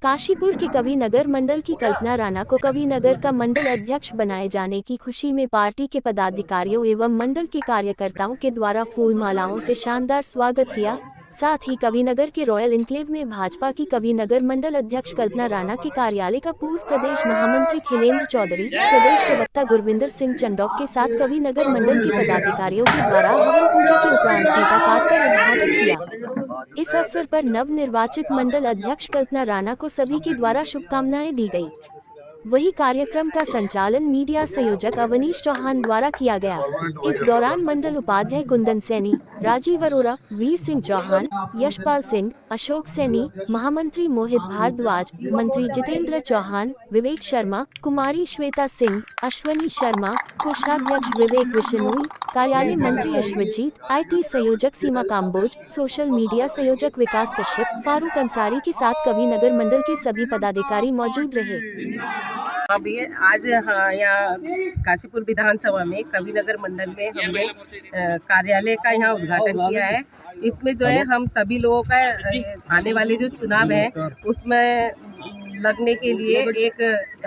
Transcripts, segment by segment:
काशीपुर के कविनगर मंडल की कल्पना राणा को कविनगर का मंडल अध्यक्ष बनाए जाने की खुशी में पार्टी के पदाधिकारियों एवं मंडल के कार्यकर्ताओं के द्वारा फूल मालाओं से शानदार स्वागत किया। साथ ही कविनगर के रॉयल इनक्लेव में भाजपा की कविनगर मंडल अध्यक्ष कल्पना राणा के कार्यालय का पूर्व प्रदेश महामंत्री खिलेंद्र चौधरी, प्रदेश प्रवक्ता गुरविंदर सिंह चंडोक के साथ कविनगर मंडल के पदाधिकारियों के द्वारा हवन पूजा के उपरांत फीता काटकर उद्घाटन किया। इस अवसर पर नव निर्वाचित मंडल अध्यक्ष कल्पना राणा को सभी के द्वारा शुभकामनाएं दी गई। वही कार्यक्रम का संचालन मीडिया संयोजक अवनीश चौहान द्वारा किया गया। इस दौरान मंडल उपाध्याय कुंदन सैनी, राजीव अरोरा, वीर सिंह चौहान, यशपाल सिंह, अशोक सैनी, महामंत्री मोहित भारद्वाज, मंत्री जितेंद्र चौहान, विवेक शर्मा, कुमारी श्वेता सिंह, अश्वनी शर्मा, कोषाध्यक्ष विवेक विश्नोई, कार्यालय मंत्री अश्वजीत, IT संयोजक सीमा काम्बोज, सोशल मीडिया संयोजक विकास कश्यप, फारूक अंसारी के साथ कविनगर मंडल के सभी पदाधिकारी मौजूद रहे। अभी आज यहाँ काशीपुर विधानसभा में कविनगर मंडल में हमने कार्यालय का यहाँ उद्घाटन किया है। इसमें जो है हम सभी लोगों का आने वाले जो चुनाव है उसमें लगने के लिए एक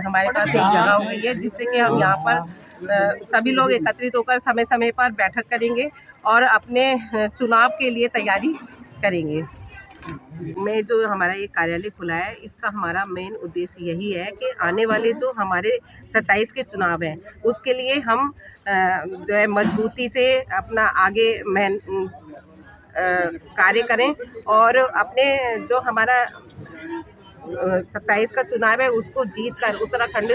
हमारे पास एक जगह हो गई है, जिससे कि हम यहाँ पर सभी लोग एकत्रित होकर समय समय पर बैठक करेंगे और अपने चुनाव के लिए तैयारी करेंगे। में जो हमारा ये कार्यालय खुला है, इसका हमारा मेन उद्देश्य यही है कि आने वाले जो हमारे 27 के चुनाव हैं उसके लिए हम जो है मजबूती से अपना आगे कार्य करें और अपने जो हमारा 27 का चुनाव है उसको जीत कर उत्तराखंड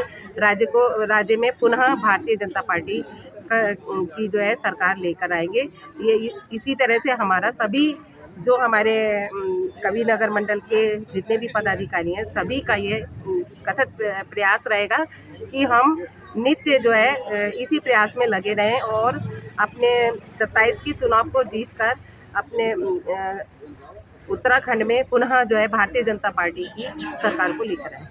राज्य में पुनः भारतीय जनता पार्टी की जो है सरकार लेकर आएंगे। ये इसी तरह से हमारा सभी जो हमारे कविनगर मंडल के जितने भी पदाधिकारी हैं सभी का ये कथित प्रयास रहेगा कि हम नित्य जो है इसी प्रयास में लगे रहें और अपने 27 के चुनाव को जीतकर अपने उत्तराखंड में पुनः जो है भारतीय जनता पार्टी की सरकार को लेकर आए।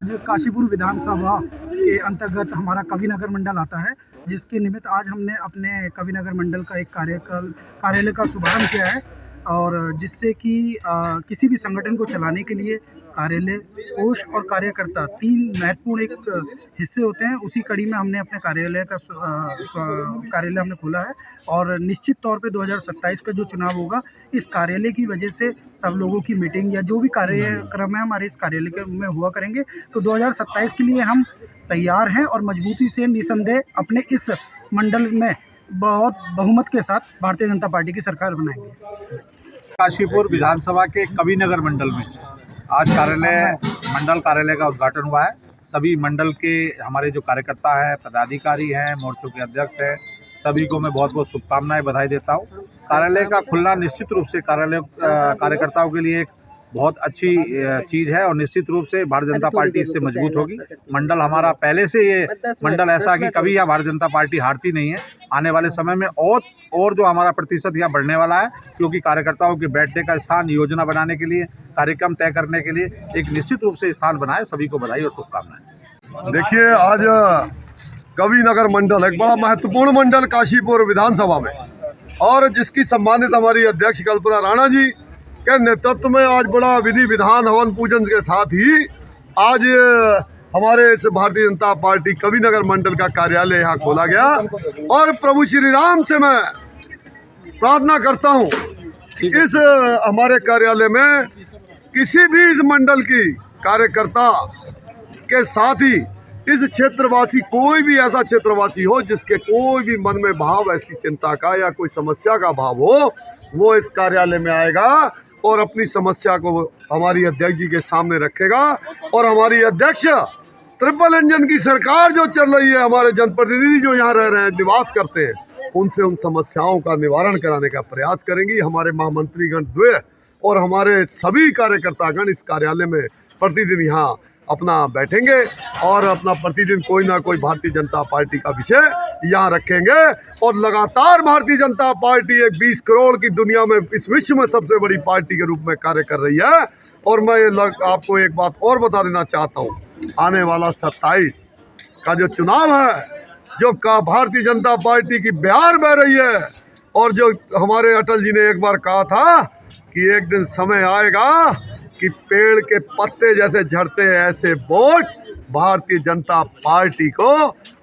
जो काशीपुर विधानसभा के अंतर्गत हमारा कविनगर मंडल आता है, जिसके निमित्त आज हमने अपने कविनगर मंडल का एक कार्यालय का शुभारंभ किया है और जिससे कि किसी भी संगठन को चलाने के लिए कार्यालय, कोष और कार्यकर्ता 3 महत्वपूर्ण एक हिस्से होते हैं। उसी कड़ी में हमने अपने कार्यालय हमने खोला है और निश्चित तौर पे 2027 का जो चुनाव होगा इस कार्यालय की वजह से सब लोगों की मीटिंग या जो भी कार्यक्रम है हमारे इस कार्यालय में हुआ करेंगे। तो 2027 के लिए हम तैयार हैं और मजबूती से निसंदेह अपने इस मंडल में बहुत बहुमत के साथ भारतीय जनता पार्टी की सरकार बनाएंगे। काशीपुर विधानसभा के कविनगर मंडल में आज मंडल कार्यालय का उद्घाटन हुआ है। सभी मंडल के हमारे जो कार्यकर्ता हैं, पदाधिकारी हैं, मोर्चों के अध्यक्ष हैं, सभी को मैं बहुत बहुत शुभकामनाएं, बधाई देता हूं। कार्यालय का खुलना निश्चित रूप से कार्यकर्ताओं के लिए एक बहुत अच्छी चीज़ है और निश्चित रूप से भारतीय जनता पार्टी इससे मजबूत होगी। मंडल हमारा पहले से ये मंडल ऐसा कि कभी यहाँ भारतीय जनता पार्टी हारती नहीं है। आने वाले समय में और जो हमारा प्रतिशत यहाँ बढ़ने वाला है, क्योंकि कार्यकर्ताओं के बैठने का स्थान, योजना बनाने के लिए, कार्यक्रम तय करने के लिए एक निश्चित रूप से स्थान बनाए। सभी को बधाई और शुभकामनाएं। देखिए, आज कविनगर मंडल एक बड़ा महत्वपूर्ण मंडल काशीपुर विधानसभा में और जिसकी सम्मानित हमारी अध्यक्ष कल्पना राणा जी के नेतृत्व में आज बड़ा विधि विधान हवन पूजन के साथ ही आज हमारे इस भारतीय जनता पार्टी कविनगर मंडल का कार्यालय यहाँ खोला गया। और प्रभु श्री राम से मैं प्रार्थना करता हूँ कि इस हमारे कार्यालय में किसी भी इस मंडल की कार्यकर्ता के साथ ही इस क्षेत्रवासी, कोई भी ऐसा क्षेत्रवासी हो जिसके कोई भी मन में भाव, ऐसी चिंता का या कोई समस्या का भाव हो, वो इस कार्यालय में आएगा और अपनी समस्या को हमारी अध्यक्ष जी के सामने रखेगा। और हमारी अध्यक्ष ट्रिपल इंजन की सरकार जो चल रही है, हमारे जनप्रतिनिधि जो यहाँ रह रहे हैं, निवास करते हैं, उनसे उन समस्याओं का निवारण कराने का प्रयास करेंगी। हमारे महामंत्रीगण द्वय और हमारे सभी कार्यकर्तागण इस कार्यालय में प्रतिदिन यहाँ अपना बैठेंगे और अपना प्रतिदिन कोई ना कोई भारतीय जनता पार्टी का विषय यहाँ रखेंगे। और लगातार भारतीय जनता पार्टी एक 20 करोड़ की दुनिया में, इस विश्व में सबसे बड़ी पार्टी के रूप में कार्य कर रही है। और मैं आपको एक बात और बता देना चाहता हूँ, आने वाला 27 का जो चुनाव है, जो का भारतीय जनता पार्टी की बहार बह रही है और जो हमारे अटल जी ने एक बार कहा था कि एक दिन समय आएगा कि पेड़ के पत्ते जैसे झड़ते हैं ऐसे वोट भारतीय जनता पार्टी को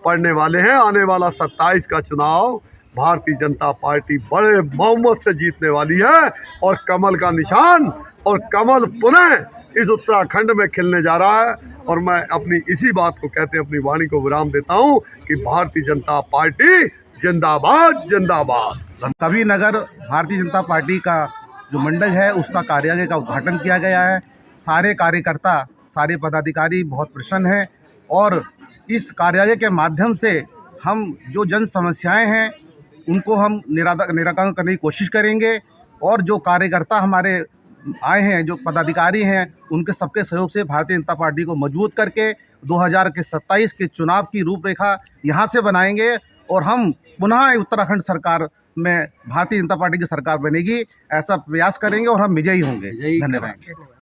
पड़ने वाले हैं। आने वाला 27 का चुनाव भारतीय जनता पार्टी बड़े बहुमत से जीतने वाली है और कमल का निशान और कमल पुनः इस उत्तराखंड में खिलने जा रहा है। और मैं अपनी इसी बात को कहते अपनी वाणी को विराम देता हूं कि भारतीय जनता पार्टी जिंदाबाद जिंदाबाद। कवि नगर भारतीय जनता पार्टी का जो मंडल है उसका कार्यालय का उद्घाटन किया गया है। सारे कार्यकर्ता, सारे पदाधिकारी बहुत प्रसन्न हैं और इस कार्यालय के माध्यम से हम जो जन समस्याएं हैं उनको हम निराकरण करने की कोशिश करेंगे और जो कार्यकर्ता हमारे आए हैं, जो पदाधिकारी हैं, उनके सबके सहयोग से भारतीय जनता पार्टी को मजबूत करके 2027 के चुनाव की रूपरेखा यहाँ से बनाएंगे और हम पुनः उत्तराखंड सरकार में भारतीय जनता पार्टी की सरकार बनेगी, ऐसा प्रयास करेंगे और हम विजयी होंगे। धन्यवाद।